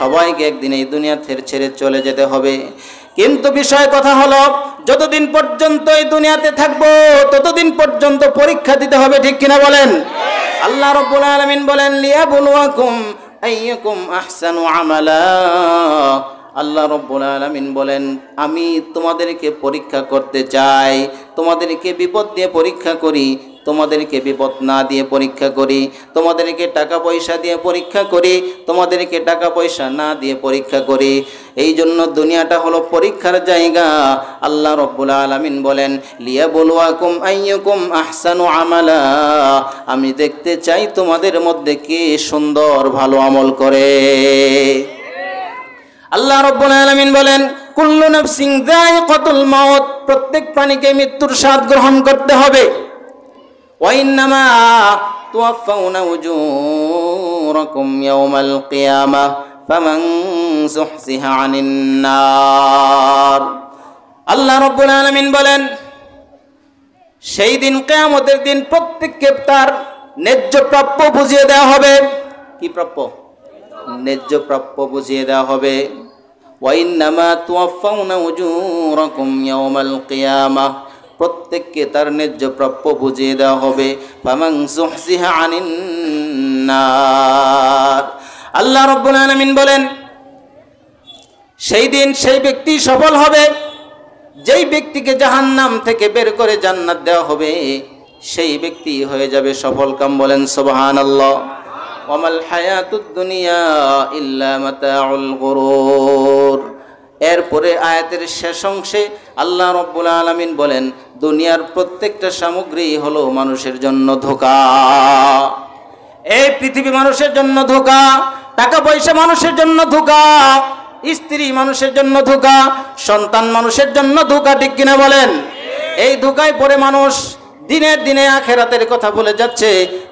সবাইকে একদিন এই দুনিয়া ছেড়ে চলে যেতে হবে। কিন্তু বিষয় কথা হলো, যতদিন পর্যন্ত এই দুনিয়াতে থাকবো ততদিন পর্যন্ত পরীক্ষা দিতে হবে, ঠিক কিনা বলেন? আল্লাহ রাব্বুল আলামিন বলেন, লিয়াবলুয়াকুম আইয়ুকুম আহসানু আমালা। আল্লাহ রাব্বুল আলামিন বলেন, আমি তোমাদেরকে পরীক্ষা করতে চাই, তোমাদেরকে বিপদ দিয়ে পরীক্ষা করি, তোমাদেরকে বিপদ না দিয়ে পরীক্ষা করি, তোমাদেরকে টাকা পয়সা দিয়ে পরীক্ষা করি, তোমাদেরকে টাকা পয়সা না দিয়ে পরীক্ষা করি। এই জন্য দুনিয়াটা হলো পরীক্ষার জায়গা। আল্লাহ রাব্বুল আলামিন বলেন, লিয়াবলুয়াকুম আইয়ুকুম আহসানু আমালা, আমি দেখতে চাই তোমাদের মধ্যে কে সুন্দর ভালো আমল করে। আল্লাহ রাব্বুল আলামিন বলেন, কুল্লু নাফসিন যায়িকাতুল মাউত, প্রত্যেক প্রাণীকে মৃত্যুর স্বাদ গ্রহণ করতে হবে। ওয়া ইন্নামা তুওয়াফাউনা উজুরাকুম ইয়াওমাল কিয়ামাহ ফামান যুহজিহা আনিন নার। আল্লাহ রাব্বুল আলামিন বলেন, সেই দিন কিয়ামতের দিন প্রত্যেককে তার ন্যায্য প্রাপ্য বুঝিয়ে দেওয়া হবে। কি প্রাপ্য? ন্যায্য প্রাপ্য বুঝিয়ে দেওয়া হবে। ওয়া ইন্নামা তুওয়াফাউনা উজুরাকুম ইয়াওমাল কিয়ামাহ, প্রত্যেককে তার ন্যায্য প্রাপ্য বুঝিয়ে দেওয়া হবে। ফামান যুহজিহা আনিন নার। আল্লাহ রাব্বুল আলামিন বলেন, সেই দিন সেই ব্যক্তি সফল হবে যেই ব্যক্তিকে জাহান্নাম থেকে বের করে জান্নাত দেওয়া হবে, সেই ব্যক্তি হয়ে যাবে সফল কাম। বলেন সুবহানাল্লাহ। ওয়ামাল হায়াতুদ দুনিয়া ইল্লা মাতাউল গুরুর। এরপরে আয়াতের শেষ অংশে আল্লাহ রাব্বুল আলামিন বলেন, দুনিয়ার প্রত্যেকটা সামগ্রী হলো মানুষের জন্য ধোঁকা। এই পৃথিবী মানুষের জন্য ধোঁকা, টাকা পয়সা মানুষের জন্য ধোঁকা, স্ত্রী মানুষের জন্য ধোঁকা, সন্তান মানুষের জন্য ধোঁকা, ঠিক কিনা বলেন? এই ধোঁকায় পড়ে মানুষ দিনের দিনে আখেরাতের কথা ভুলে যাচ্ছে,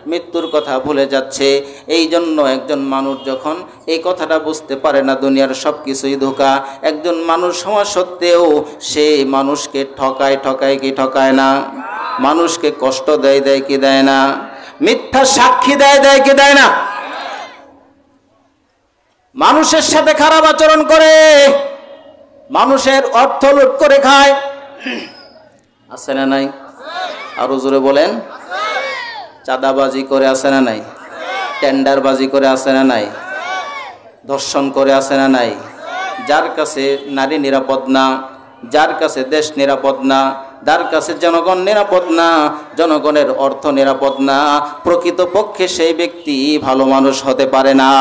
মৃত্যুর কথা ভুলে যাচ্ছে। এই জন্য একজন মানুষ যখন এই কথাটা বুঝতে পারে না, দুনিয়ার সব কিছুই ধোঁকা, একজন মানুষ হওয়া সত্ত্বেও সে মানুষকে ঠকায় কি ঠকায় না? মানুষকে কষ্ট দেয় কি দেয় না? মিথ্যা সাক্ষী দেয় কি দেয় না? মানুষের সাথে খারাপ আচরণ করে, মানুষের অর্থ লুট করে খায়, আছে না নাই? আরো জোরে বলেন। চাঁদাবাজি করে আছে না নাই? টেন্ডারবাজি করে আছে না নাই? ধর্ষণ করে আছে না নাই? যার কাছে নারী নিরাপদ না, যার কাছে দেশ নিরাপদ না, যার কাছে জনগণ নিরাপদ না, জনগণের অর্থ নিরাপদ না, প্রকৃতপক্ষে সেই ব্যক্তি ভালো মানুষ হতে পারে না।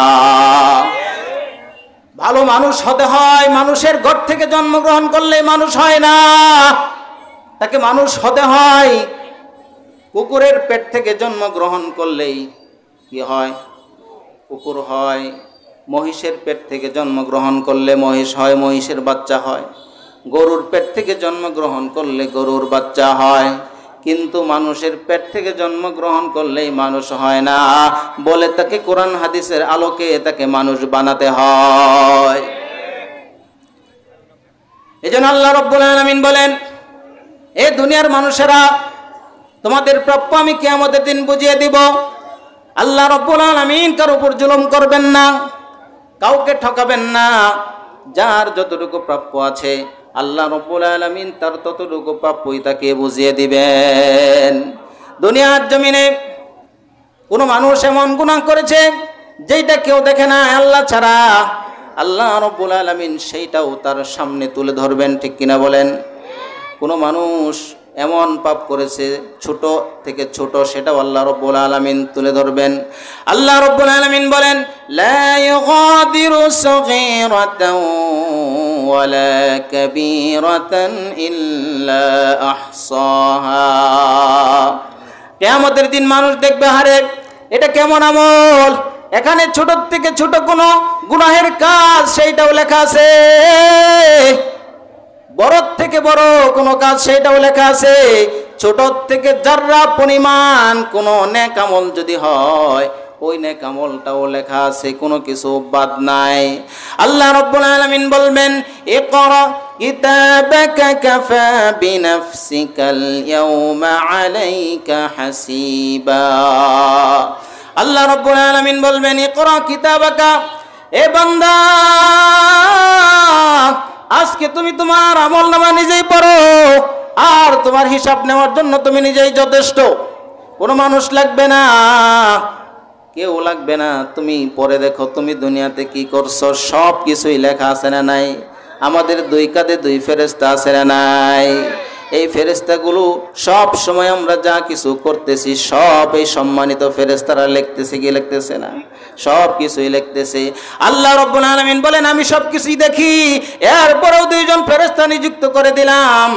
ভালো মানুষ হতে হয়, মানুষের ঘর থেকে জন্মগ্রহণ করলে মানুষ হয় না, তাকে মানুষ হতে হয়। কুকুরের পেট থেকে জন্মগ্রহণ করলেই কি হয়? কুকুর হয়। মহিষের পেট থেকে জন্মগ্রহণ করলে মহিষ হয়, মহিষের বাচ্চা হয়। গরুর পেট থেকে জন্মগ্রহণ করলে গরুর বাচ্চা হয়। কিন্তু মানুষের পেট থেকে জন্মগ্রহণ করলেই মানুষ হয় না, বলে তাকে কোরআন হাদিসের আলোকে তাকে মানুষ বানাতে হয়। এজন্য আল্লাহ রাব্বুল আলামিন বলেন, এ দুনিয়ার মানুষেরা, তোমাদের প্রাপ্য আমি কিয়ামতের দিন বুঝিয়ে দিব। আল্লাহ রাব্বুল আলামিন কার উপর জুলুম করবেন না, কাউকে ঠকাবেন না। যার যতটুকু প্রাপ্য আছে আল্লাহ রাব্বুল আলামিন তার ততটুকু প্রাপ্যই তাকে বুঝিয়ে দিবেন। দুনিয়ার জমিনে কোনো মানুষ এমন গুনাহ করেছে যেটা কেউ দেখে না আল্লাহ ছাড়া, আল্লাহ রাব্বুল আলামিন সেইটাও তার সামনে তুলে ধরবেন, ঠিক কিনা বলেন? কোনো মানুষ এমন পাপ করেছে ছোট থেকে ছোট, সেটাও আল্লাহ রাব্বুল আলামিন তুলে ধরবেন। আল্লাহ রাব্বুল আলামিন বলেন, লা ইউগাদিরু সগীরাতান ওয়ালা কাবীরাতান ইল্লা আহসাহা। কিয়ামতের দিন মানুষ দেখবে, হারে এটা কেমন আমল, এখানে ছোট থেকে ছোট কোনো গুনাহের কাজ সেইটাও লেখা আছে, বড় থেকে বড় কোনো কাজ সেইটাও লেখা আছে, ছোট থেকে যাররা পরিমাণ কোনো নেক আমল যদি হয় ওই নেক আমলটাও লেখা আছে, কোনো কিছু বাদ নাই। আল্লাহ রাব্বুল আলামিন বলবেন, ইকরা কিতাবাকা কাফা বিনাফসিকাল ইয়াওমা আলাইকা হাসিবা। আল্লাহ রাব্বুল আলামিন বলবেন, ইকরা কিতাবাকা, এ বান্দা, আজকে তুমি তোমার আমলনামা নিজেই পড়ো, আর তোমার হিসাব নেওয়ার জন্য তুমি নিজেই যথেষ্ট। কোনো মানুষ লাগবে না, কেউ লাগবে না। তুমি পরে দেখো তুমি দুনিয়াতে কি করছো, সব কিছুই লেখা আছে না নাই? আমাদের দুই কাঁধে দুই ফেরেশতা আছে না নাই? এই ফেরেশতাগুলো সব সময় আমরা যা কিছু করতেছি সব এই সম্মানিত ফেরেশতারা লিখতেছে কি লিখতেছে না? সব কিছুই লিখতেছে। আল্লাহ রাব্বুল আলামিন বলেন, আমি সব কিছুই দেখি, এরপরেও দুইজন ফেরেশতা নিযুক্ত করে দিলাম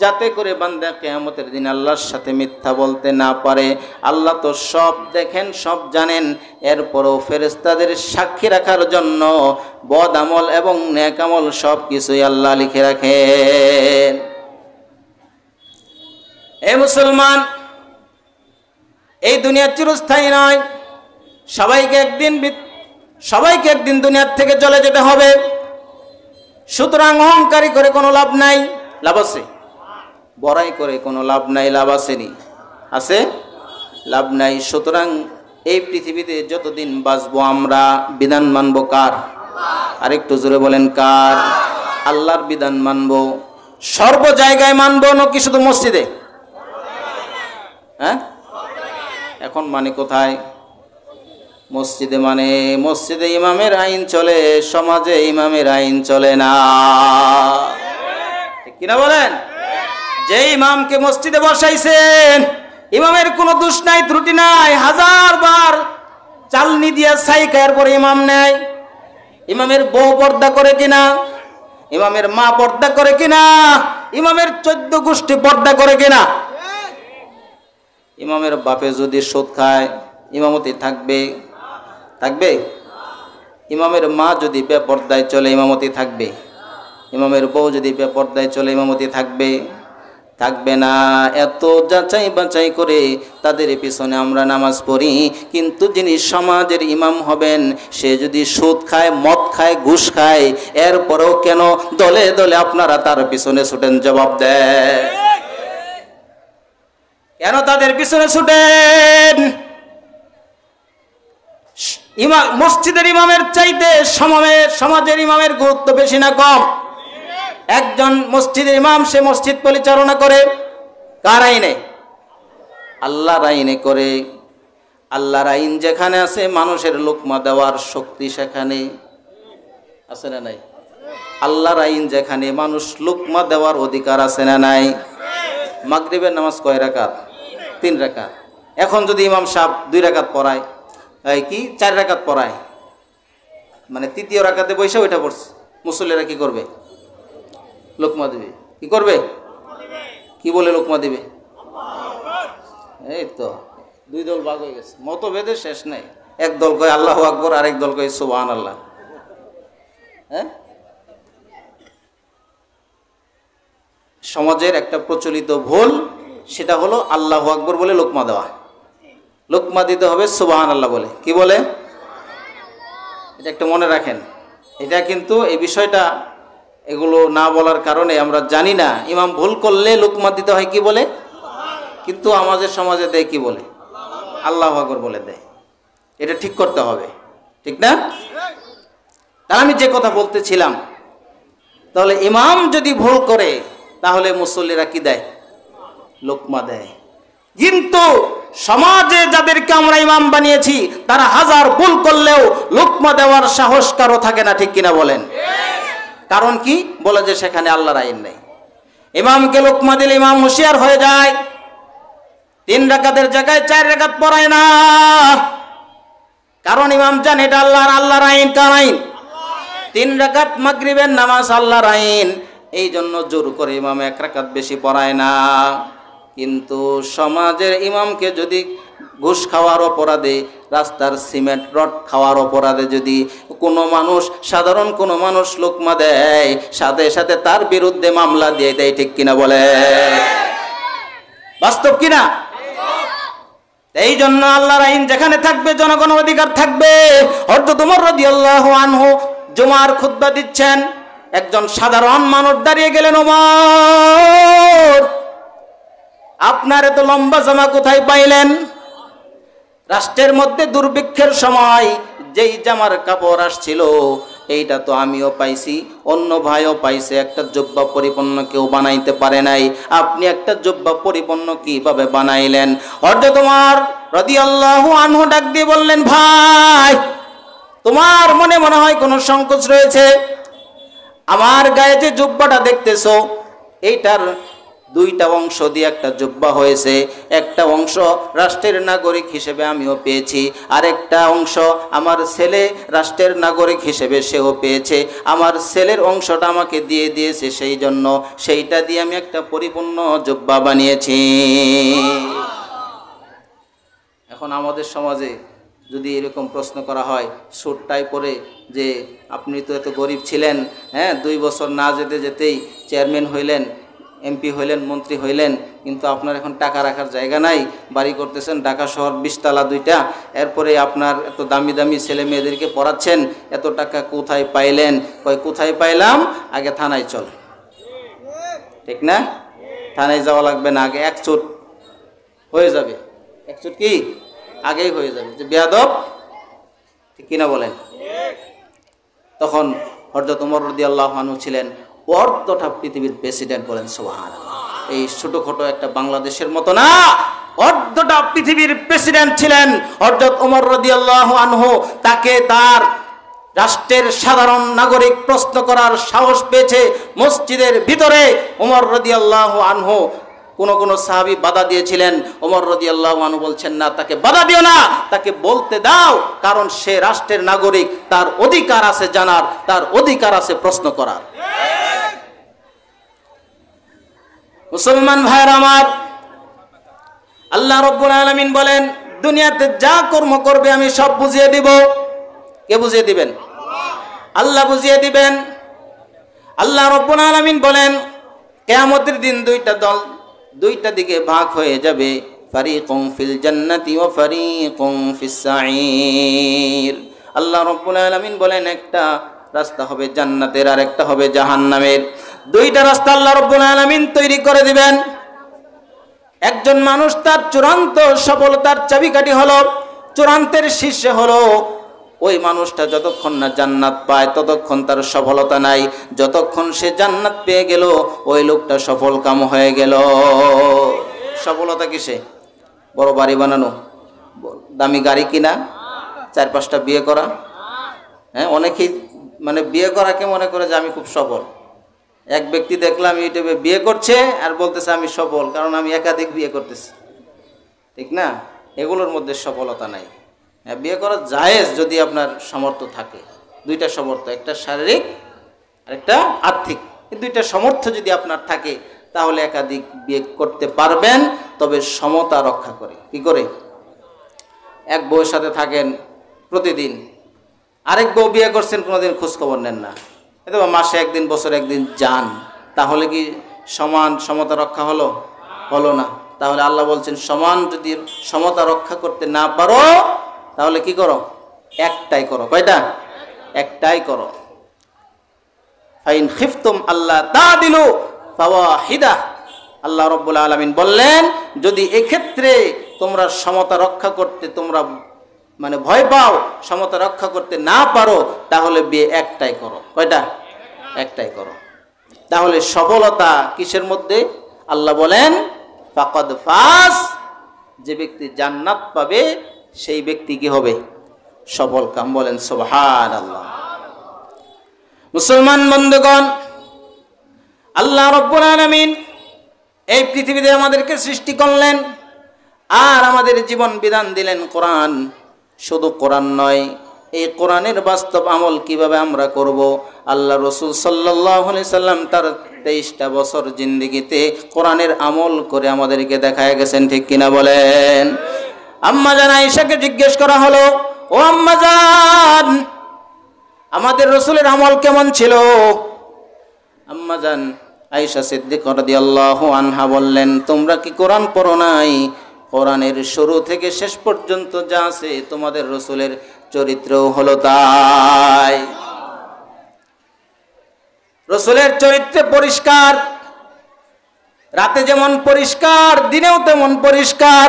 যাতে করে বান্দা কিয়ামতের দিন আল্লাহর সাথে মিথ্যা বলতে না পারে। আল্লাহ তো সব দেখেন, সব জানেন, এরপরও ফেরেশতাদের সাক্ষী রাখার জন্য বদ আমল এবং নেক আমল সব কিছুই আল্লাহ লিখে রাখেন। এ মুসলমান, এই দুনিয়া চিরস্থায়ী নয়। সবাইকে একদিন দুনিয়ার থেকে চলে যেতে হবে। সুতরাং অহংকারী করে কোনো লাভ নাই। লাভ আছে? বড়াই করে কোনো লাভ নাই। লাভ আসেনি? আছে? লাভ নাই। সুতরাং এই পৃথিবীতে যতদিন বাঁচবো আমরা বিধান মানবো কার? আরেকটু জোরে বলেন, কার? আল্লাহর বিধান মানবো। সর্ব জায়গায় মানবো নাকি শুধু মসজিদে? হ্যাঁ, এখন মানে কোথায়? মসজিদে। মানে মসজিদে ইমামের আইন চলে, সমাজে ইমামের আইন চলে না, ঠিক কিনা বলেন? যে ইমামকে মসজিদে বসাইছেন, ইমামের কোনো দোষ নাই, ত্রুটি নাই। 1000 বার চালনি দিয়া সাইকার পরে ইমাম নেয়। ইমামের বউ পর্দা করে কিনা? ইমামের মা পর্দা করে কিনা? ইমামের 14 গোষ্ঠী পর্দা করে কিনা? ইমামের বাপে যদি সুদ খায়, ইমামতি থাকবে? থাকবে? ইমামের মা যদি বেপর্দায় চলে, ইমামতি থাকবে? ইমামের বউ যদি বেপর্দায় চলে, ইমামতি থাকবে? থাকবে না। এত যাচাই বাছাই করে তাদের পিছনে আমরা নামাজ পড়ি, কিন্তু যিনি সমাজের ইমাম হবেন সে যদি সুদ খায়, মদ খায়, ঘুষ খায়, এরপরেও কেন দলে দলে আপনারা তার পিছনে ছুটেন? জবাব দেয়, কেন তাদের পিছনে ছুটেন? মসজিদের ইমামের চাইতে সমাজের ইমামের গুরুত্ব বেশি না কম? একজন মসজিদের ইমাম, সে মসজিদ পরিচালনা করে কার আইনে? আল্লাহর আইনে করে। আল্লাহর আইন যেখানে আছে, মানুষের লোকমা দেওয়ার শক্তি সেখানে আছে না নাই? আল্লাহর আইন যেখানে, মানুষ লোকমা দেওয়ার অধিকার আছে না নাই? মাগরিবের নামাজ কয় রাকাত? 3 রাকাত। এখন যদি ইমাম সাহেব 2 রাকাত পড়ায়, কি 4 রাকাত পড়ায়, মানে তৃতীয় রাকাতে বসে ওইটা পড়ছে, মুসল্লিরা কি করবে? লোকমা দিবে। কি করবে? কি বলে লোকমা দিবে? এই তো 2 দল ভাগ হয়ে গেছে, মতভেদের শেষ নাই। এক দল কয় আল্লাহু আকবার, আরেক দল কয় সুবহানাল্লাহ। হ্যাঁ, সমাজের একটা প্রচলিত ভুল, সেটা হলো আল্লাহু আকবার বলে লোকমা দেওয়া। লোকমা দিতে হবে সুবহানাল্লাহ বলে। কি বলে? এটা একটা মনে রাখেন। এটা কিন্তু এই বিষয়টা, এগুলো না বলার কারণে আমরা জানি না, ইমাম ভুল করলে লোকমা দিতে হয় কি বলে, কিন্তু আমাদের সমাজে দেয় কি বলে? আল্লাহু আকবার বলে দেয়। এটা ঠিক করতে হবে, ঠিক না? তাহলে আমি যে কথা বলতেছিলাম, তাহলে ইমাম যদি ভুল করে তাহলে মুসল্লিরা কি দেয়? লোকমা দেয়। কিন্তু সমাজে যাদেরকে আমরা ইমাম বানিয়েছি তারা 1000 ভুল করলেও লোকমা দেওয়ার সাহস কারো থাকে না, ঠিক কিনা বলেন? কারণ কি? বলে যে সেখানে আল্লাহর আইন নেই। ইমামকে লোকমা দিলে ইমাম হুঁশিয়ার হয়ে যায়, 3 রাকাতের জায়গায় 4 রাকাত পড়ায় না। কারণ ইমাম জানে এটা আল্লাহর আইন। কার আইন? 3 রাকাত মাগরিবের নামাজ আল্লাহর আইন। এই জন্য জোর করে ইমাম 1 রাকাত বেশি পড়ায় না। কিন্তু সমাজের ইমামকে যদি ঘুষ খাওয়ার অপরাধে, রাস্তার সিমেন্ট রড খাওয়ার অপরাধে যদি কোনো মানুষ, সাধারণ কোনো মানুষ লোকমা দেয়, সাথে সাথে তার বিরুদ্ধে মামলা দিয়ে দেয়, ঠিক কিনা বলে? বাস্তব কিনা? এই জন্য আল্লাহর আইন যেখানে থাকবে জনগণের অধিকার থাকবে। হযরত ওমর রাদিয়াল্লাহু আনহু জুমার খুতবা দিচ্ছেন, একজন সাধারণ মানুষ দাঁড়িয়ে গেলেন, ওমর আপনার এত লম্বা জামা কোথায় পাইলেন? রাষ্ট্রের মধ্যে দুর্ভিক্ষের সময় যেই জামার কাপড় আসছিল এইটা তো আমিও পাইছি, অন্য ভাইও পাইছে, একটা জুব্বা পরিপূর্ণ কেউ বানাইতে পারে নাই, আপনি একটা জুব্বা পরিপূর্ণ কিভাবে বানাইলেন? হযরত ওমর রাদিয়াল্লাহু আনহু ডাক দিয়ে বললেন, ভাই তোমার মনে মনে হয় কোনো সংকোচ রয়েছে। আমার গায়ে যে জুব্বাটা দেখতেছো এইটার দুইটা অংশ দিয়ে একটা জুব্বা হয়েছে। একটা অংশ রাষ্ট্রের নাগরিক হিসেবে আমিও পেয়েছি, আরেকটা অংশ আমার ছেলে রাষ্ট্রের নাগরিক হিসেবে সেও পেয়েছে। আমার ছেলের অংশটা আমাকে দিয়ে দিয়েছে, সেই জন্য সেইটা দিয়ে আমি একটা পরিপূর্ণ জুব্বা বানিয়েছি। এখন আমাদের সমাজে যদি এরকম প্রশ্ন করা হয় স্যুট টাই পরে, যে আপনি তো এত গরিব ছিলেন, হ্যাঁ 2 বছর না যেতে যেতেই চেয়ারম্যান হইলেন, এমপি হইলেন, মন্ত্রী হইলেন, কিন্তু আপনার এখন টাকা রাখার জায়গা নাই, বাড়ি করতেছেন ঢাকা শহর 20 তলা 2টা, এরপরে আপনার এত দামি দামি ছেলে মেয়েদেরকে পড়াচ্ছেন, এত টাকা কোথায় পাইলেন? কয় কোথায় পাইলাম, আগে থানায় চল। ঠিক না? থানায় যাওয়া লাগবে না, আগে 1 চোট হয়ে যাবে। 1 চোট কি আগেই হয়ে যাবে, যে বেয়াদব, ঠিক কিনা বলেন? তখন হযরত ওমর রাদিয়াল্লাহু আনহু ছিলেন অর্ধটা পৃথিবীর প্রেসিডেন্ট, বলেন সুবহানাল্লাহ। এই ছোটখাটো একটা বাংলাদেশের মতো না, অর্ধটা পৃথিবীর প্রেসিডেন্ট ছিলেন হযরত ওমর রাদিয়াল্লাহু আনহু। তাকে তার রাষ্ট্রের সাধারণ নাগরিক প্রশ্ন করার সাহস পেয়েছে মসজিদের ভিতরে। ওমর রাদিয়াল্লাহু আনহু, কোন সাহাবী বাধা দিয়েছিলেন, ওমর রাদিয়াল্লাহু আনহু বলছেন না, তাকে বাধা দিও না, তাকে বলতে দাও, কারণ সে রাষ্ট্রের নাগরিক, তার অধিকার আছে জানার, তার অধিকার আছে প্রশ্ন করার। মুসলমান ভাইরা আমার, আল্লাহ রাব্বুল আলামিন বলেন, দুনিয়াতে যা কর্ম করবে আমি সব বুঝিয়ে দিব। কে বুঝিয়ে দিবেন? আল্লাহ বুঝিয়ে দিবেন। আল্লাহ রাব্বুল আলামিন বলেন, কিয়ামতের দিন দুইটা দল, দুইটা দিকে ভাগ হয়ে যাবে, ফারিকুম ফিল জান্নাতি ওয়া ফারিকুম ফিস সাঈর। আল্লাহ রাব্বুল আলামিন বলেন, একটা রাস্তা হবে জান্নাতের আর একটা হবে জাহান্নামের। দুইটা রাস্তা আল্লাহ রাব্বুল আলামিন তৈরি করে দিবেন। একজন মানুষ তার চূড়ান্ত সফলতার চাবিকাঠি হলো, চূড়ান্তের শীর্ষে হলো, ওই মানুষটা যতক্ষণ না জান্নাত পায় ততক্ষণ তার সফলতা নাই। যতক্ষণ সে জান্নাত পেয়ে গেল ওই লোকটা সফল কাম হয়ে গেল। সফলতা কিসে? বড় বাড়ি বানানো, দামি গাড়ি কিনা, 4-5টা বিয়ে করা। হ্যাঁ, অনেকেই মানে বিয়ে করাকে মনে করে যে আমি খুব সফল। এক ব্যক্তি দেখলাম ইউটিউবে বিয়ে করছে আর বলতেছে আমি সফল, কারণ আমি একাধিক বিয়ে করতেছি। ঠিক না? এগুলোর মধ্যে সফলতা নাই। হ্যাঁ, বিয়ে করা জায়েজ যদি আপনার সামর্থ্য থাকে। দুইটা সামর্থ্য, একটা শারীরিক আর একটা আর্থিক। এই দুইটা সামর্থ্য যদি আপনার থাকে তাহলে একাধিক বিয়ে করতে পারবেন, তবে সমতা রক্ষা করে। কি করে? এক বউয়ের সাথে থাকেন প্রতিদিন, আরেক বউ বিয়ে করছেন, কোনোদিন খোঁজখবর নেন না, এতে মাসে একদিন, বছরে একদিন যান, তাহলে কি সমতা রক্ষা হলো? হলো না। তাহলে আল্লাহ বলছেন, সমান যদি সমতা রক্ষা করতে না পারো তাহলে কি করো? একটাই করো। কয়টা? একটাই করো। ফাইন খিফতুম আল্লাহ তাদিলু ফাওয়াহিদা। আল্লাহ রাব্বুল আলামিন বললেন, যদি এক্ষেত্রে তোমরা সমতা রক্ষা করতে তোমরা মানে ভয় পাও, সমতা রক্ষা করতে না পারো, তাহলে বিয়ে একটাই করো। কয়টা? একটাই করো। তাহলে সফলতা কিসের মধ্যে? আল্লাহ বলেন, ফাকাদ ফাস, যে ব্যক্তি জান্নাত পাবে সেই ব্যক্তি কি হবে? সফল কাম। বলেন সুবহানাল্লাহ। মুসলমান বন্ধুগণ, আল্লাহ রাব্বুল আলামিন এই পৃথিবীতে আমাদেরকে সৃষ্টি করলেন আর আমাদের জীবন বিধান দিলেন কোরআন। শুধু কোরআন নয়, এই কোরআনের বাস্তব আমল কিভাবে আমরা করব, আল্লাহ রাসূল সাল্লাল্লাহু আলাইহি সাল্লাম তার 23টা বছর জিন্দেগিতে কোরআনের আমল করে আমাদেরকে দেখায় গেছেন। ঠিক কিনা বলেন? আম্মা জান আয়েশাকে জিজ্ঞেস করা হলো, ও আম্মা জান, আমাদের রাসূলের আমল কেমন ছিল? আম্মা জান আয়েশা সিদ্দিকা রাদিয়াল্লাহু আনহা বললেন, তোমরা কি কোরআন পড়ো নাই? কোরআনের শুরু থেকে শেষ পর্যন্ত যা আছে তোমাদের রাসূলের চরিত্রও হলো তাই। রাসূলের চরিত্রে পরিষ্কার, রাতে যেমন পরিষ্কার দিনেও তেমন পরিষ্কার।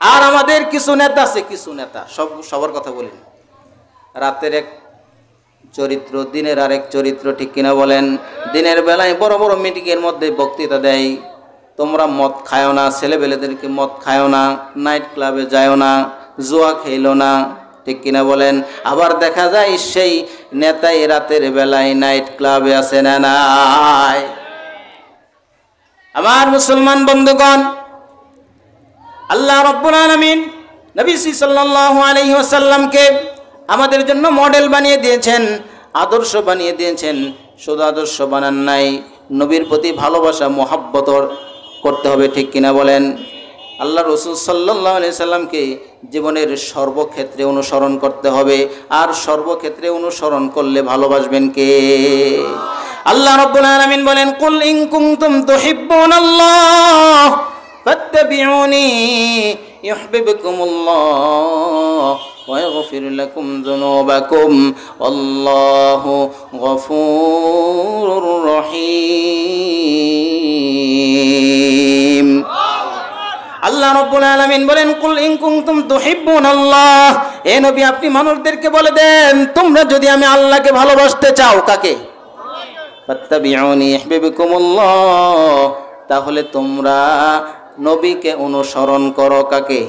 আর আমাদের কিছু নেতা আছে, কিছু নেতা, সবার কথা বলি, রাতের এক চরিত্র, দিনের আরেক চরিত্র, ঠিক কিনা বলেন? দিনের বেলায় বড় বড় মিটিংয়ের মধ্যে বক্তৃতা দেয়, তোমরা মদ খায়ও না, ছেলেবেলেদেরকে মদ খায়ও না, নাইট ক্লাবে যায়ও না, জুয়া খেলো না, ঠিক কিনা বলেন? আবার দেখা যায় সেই নেতাই রাতের বেলায় নাইট ক্লাবে আছে না নাই? আমার মুসলমান বন্ধুগণ, আল্লাহ রাব্বুল আলামিন নবী সাল্লাল্লাহু আলাইহি ওয়াসাল্লামকে আমাদের জন্য মডেল বানিয়ে দিয়েছেন, আদর্শ বানিয়ে দিয়েছেন। শুধু আদর্শ বানান নাই, নবীর প্রতি ভালোবাসা মহব্বত করতে হবে, ঠিক কিনা বলেন? আল্লাহ রাসূল সাল্লাল্লাহু আলাইহি সাল্লামকে জীবনের সর্বক্ষেত্রে অনুসরণ করতে হবে। আর সর্বক্ষেত্রে অনুসরণ করলে ভালোবাসবেন কে? আল্লাহ রাব্বুল আলামিন বলেন, কুল ইন কুনতুম তুহিব্বুনাল্লাহ ফাত্তাবিউনি ইউহিব্বুকুমুল্লাহ ওয়া ইয়াগফির লাকুম যুনুবাকুম আল্লাহু গফুরুর রহিম। আল্লাহ রাব্বুল আলামিন বলেন, কুল ইন কুনতুম তুহিব্বুনাল্লাহ, হে নবী আপনি মানুষদেরকে বলে দেন, তোমরা যদি আমি আল্লাহকে ভালোবাসতে চাও, কাকে? ফাত্তাবিউনি ইউহিব্বুকুমুল্লাহ, তাহলে তোমরা নবীকে অনুসরণ করো। কাকে?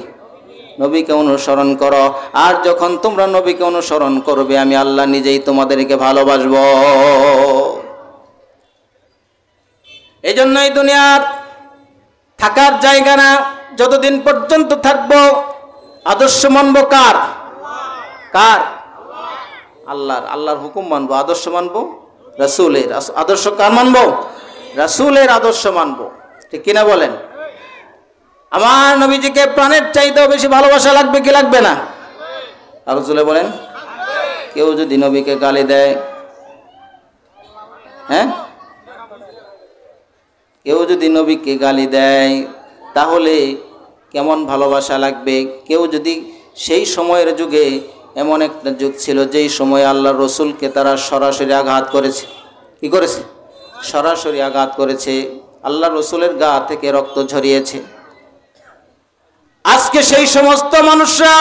নবীকে অনুসরণ করো। আর যখন তোমরা নবীকে অনুসরণ করবে, আমি আল্লাহ নিজেই তোমাদেরকে ভালোবাসবো। এই জন্যই দুনিয়ার থাকার জায়গা না, যতদিন পর্যন্ত থাকবো আদর্শ মানব কার? কার? আল্লাহর। আল্লাহর হুকুম মানবো, আদর্শ মানবো রাসূলের। আদর্শ কার মানবো? রাসূলের আদর্শ মানবো, ঠিক কিনা বলেন? আমার নবীজিকে প্রাণের চাইতেও বেশি ভালোবাসা লাগবে কি লাগবে না? আর রাসূলে বলেন, কেউ যদি নবীকে গালি দেয়, হ্যাঁ, কেউ যদি নবীকে গালি দেয় তাহলে কেমন ভালোবাসা লাগবে? কেউ যদি, সেই সময়ের যুগে এমন একটা যুগ ছিল যেই সময় আল্লাহ রসুলকে তারা সরাসরি আঘাত করেছে। কি করেছে? সরাসরি আঘাত করেছে, আল্লাহ রসুলের গা থেকে রক্ত ঝরিয়েছে। আজকে সেই সমস্ত মানুষরা,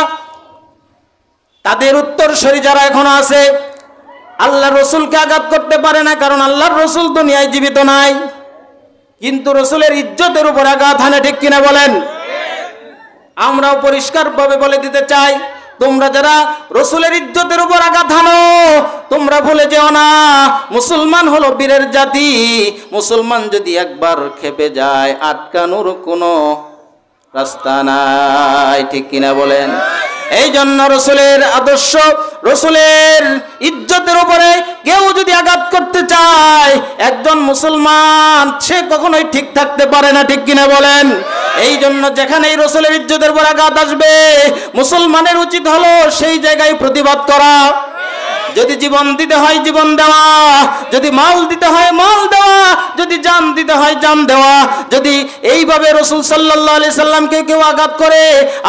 তাদের উত্তরসূরি যারা এখনো আছে, আল্লাহ রসুলকে আঘাত করতে পারে না, কারণ আল্লাহর রসুল দুনিয়ায় জীবিত নাই। কিন্তু রসুলের ইজ্জতের উপর আঘাত হানে, ঠিক কিনা বলেন? আমরাও পরিষ্কারভাবে বলে দিতে চাই, তোমরা যারা রসুলের ইজ্জতের উপর আঘাত হানো, তোমরা ভুলে যেও না, মুসলমান হলো বীরের জাতি। মুসলমান যদি একবার খেপে যায়, আটকানোর কোনো রাস্তা নাই, ঠিক কিনা বলেন? এই জন্য রসুলের আদর্শ, রসুলের ইজ্জতের উপরে কেউ যদি আঘাত করতে চায়, একজন মুসলমান সে কখনোই ঠিক থাকতে পারে না, ঠিক কিনা বলেন? এই জন্য যেখানেই রসুলের ইজ্জতের উপর আঘাত আসবে, মুসলমানের উচিত হলো সেই জায়গায় প্রতিবাদ করা। যদি জীবন দিতে হয় জীবন দেওয়া, যদি মাল দিতে হয় মাল দেওয়া, যদি জান দিতে হয় জান দেওয়া। যদি এইভাবে রাসূল সাল্লাল্লাহু আলাইহি সাল্লামকে কেউ আঘাত করে,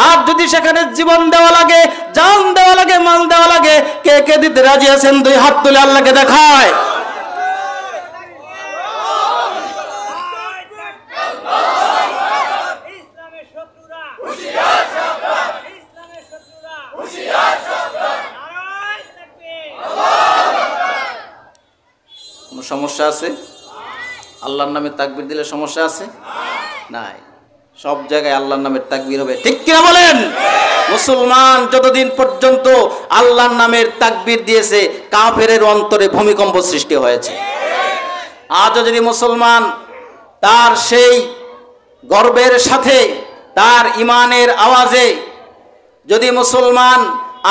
আর যদি সেখানে জীবন দেওয়া লাগে, জান দেওয়া লাগে, মাল দেওয়া লাগে, কে কে দিতে রাজি আছেন? দুই হাত তুলে আল্লাহকে দেখায়। সমস্যা আছে? আল্লাহর নামে তাকবীর দিলে সমস্যা আছে? নাই। সব জায়গায় আল্লাহর নামের তাকবীর হবে, ঠিক কিনা বলেন? মুসলমান যতদিন পর্যন্ত আল্লাহর নামের তাকবীর দিয়েছে, কাফেরের অন্তরে ভূমিকম্প সৃষ্টি হয়েছে। আজও যদি মুসলমান তার সেই গর্বের সাথে, তার ইমানের আওয়াজে যদি মুসলমান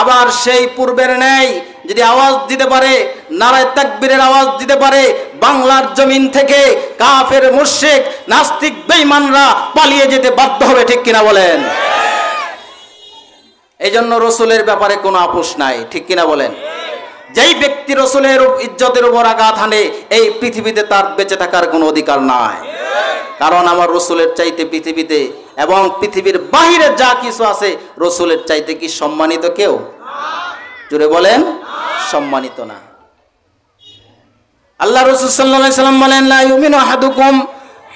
আবার সেই পূর্বের ন্যায় যদি আওয়াজ দিতে পারে, নারায়ে তাকবীরের আওয়াজ দিতে পারে, বাংলার জমিন থেকে কাফের, মুশরিক, নাস্তিক, বেঈমানরা পালিয়ে যেতে বাধ্য হবে, ঠিক কিনা বলেন? এই জন্য রসুলের ব্যাপারে কোনো আপোষ নাই, ঠিক কিনা বলেন? যেই ব্যক্তি রসুলের ইজ্জতের উপর আঘাত হানে, এই পৃথিবীতে তার বেঁচে থাকার কোনো অধিকার নাই। কারণ আমার রসুলের চাইতে পৃথিবীতে এবং পৃথিবীর বাহিরে যা কিছু আছে, রসুলের চাইতে কি সম্মানিত কেউ? জোরে বলেন, সম্মানিত না। আল্লাহ রাসূল সাল্লাল্লাহু আলাইহি সাল্লাম বলেন, লা ইউমিনু আহাদুকুম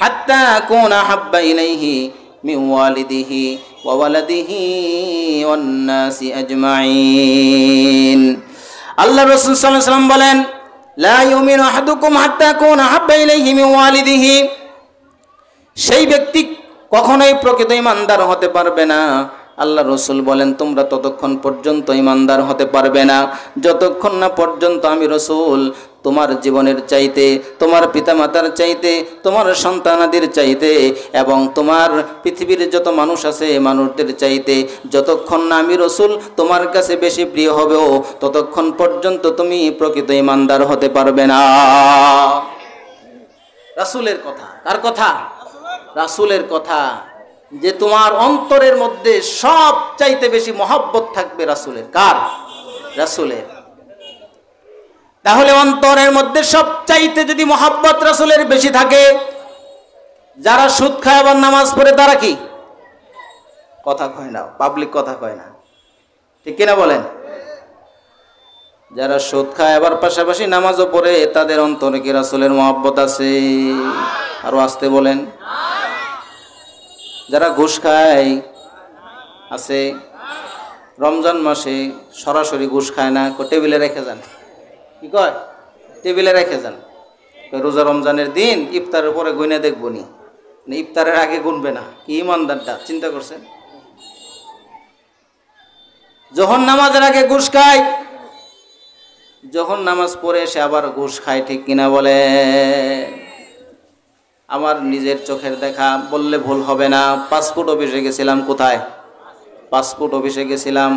হাত্তা আকুনা হাব্বা ইলাইহি মিন ওয়ালিদিহি ওয়া ওয়ালাদিহি ওয়ান নাসি আজমাইন। আল্লাহ রাসূল সাল্লাল্লাহু আলাইহি ওয়াসাল্লাম বলেন, লা ইউমিনু আহাদুকুম হাত্তা কুনা হাব্বা ইলাইহি মিন ওয়ালিদিহি। সেই ব্যক্তি কখনোই প্রকৃত ঈমানদার হতে পারবে না। আল্লাহ রসুল বলেন, তোমরা ততক্ষণ পর্যন্ত ঈমানদার হতে পারবে না যতক্ষণ না পর্যন্ত আমি রসুল তোমার জীবনের চাইতে, তোমার পিতামাতার চাইতে, তোমার সন্তানাদের চাইতে এবং তোমার পৃথিবীর যত মানুষ আছে মানুষদের চাইতে যতক্ষণ না আমি রসুল তোমার কাছে বেশি প্রিয় হবেও ততক্ষণ পর্যন্ত তুমি প্রকৃত ঈমানদার হতে পারবে না। রাসূলের কথা। কার কথা? রাসূলের কথা। যে তোমার অন্তরের মধ্যে সব চাইতে বেশি মহব্বত থাকবে রাসূলের। কার? রাসূলের। তাহলে অন্তরের মধ্যে সব চাইতে যদি মহব্বত রাসূলের বেশি থাকে, যারা সুদ খায় আবার নামাজ পড়ে তারা কি? কথা কয় না, পাবলিক কথা কয় না, ঠিক কিনা বলেন? যারা সুদ খায় আবার পাশাপাশি নামাজও পড়ে তাদের অন্তরে কি রাসূলের মহব্বত আছে? আরো আসতে বলেন। যারা ঘুষ খায় আছে, রমজান মাসে সরাসরি ঘুষ খায় না, টেবিলে রেখে যান। কি কয়? টেবিলে রেখে যান। রোজা রমজানের দিন ইফতারের পরে গুনে দেখবো নি, ইফতারের আগে গুনবে না। কি ইমানদারটা, চিন্তা করছেন? যখন নামাজের আগে ঘুষ খায়, যখন নামাজ পড়ে সে আবার ঘুষ খায়, ঠিক কিনা বলে? আমার নিজের চোখের দেখা বললে ভুল হবে না। পাসপোর্ট অফিসে গেছিলাম। কোথায়? পাসপোর্ট অফিসে গেছিলাম।